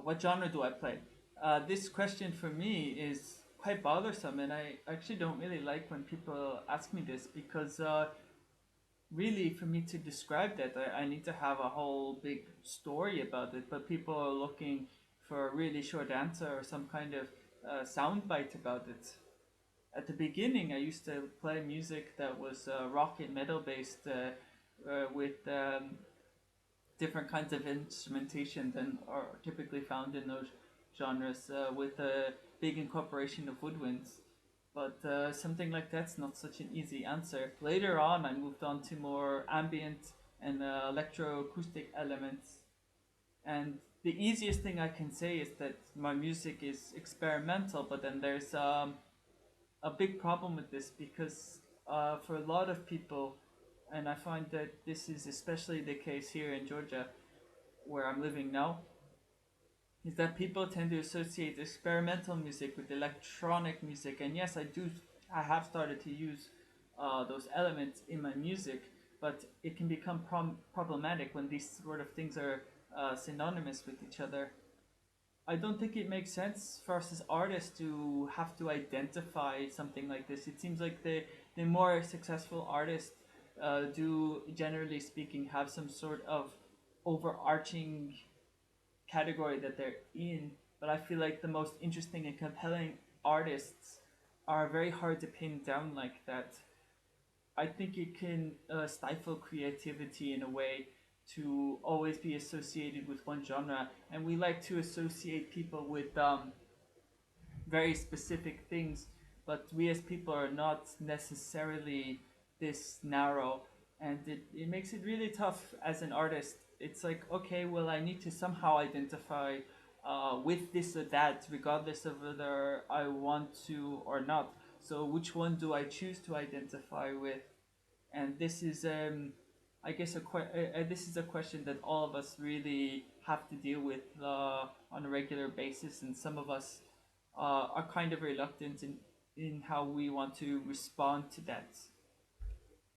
what genre do I play? This question for me is quite bothersome, and I actually don't really like when people ask me this because really, for me to describe that, I need to have a whole big story about it. But people are looking for a really short answer or some kind of soundbite about it. At the beginning, I used to play music that was rock and metal based with different kinds of instrumentation than are typically found in those genres, with a big incorporation of woodwinds. But something like that's not such an easy answer. Later on, I moved on to more ambient and electroacoustic elements. And the easiest thing I can say is that my music is experimental, but then there's a big problem with this because for a lot of people, and I find that this is especially the case here in Georgia, where I'm living now, is that people tend to associate experimental music with electronic music. And yes, I have started to use those elements in my music, but it can become problematic when these sort of things are synonymous with each other. I don't think it makes sense for us as artists to have to identify something like this. It seems like the more successful artists do, generally speaking, have some sort of overarching category that they're in. But I feel like the most interesting and compelling artists are very hard to pin down like that. I think it can stifle creativity in a way to always be associated with one genre, and we like to associate people with very specific things, but we as people are not necessarily this narrow, and it makes it really tough as an artist. It's like, okay, well, I need to somehow identify with this or that, regardless of whether I want to or not. So, which one do I choose to identify with? And this is I guess this is a question that all of us really have to deal with on a regular basis, and some of us are kind of reluctant in how we want to respond to that.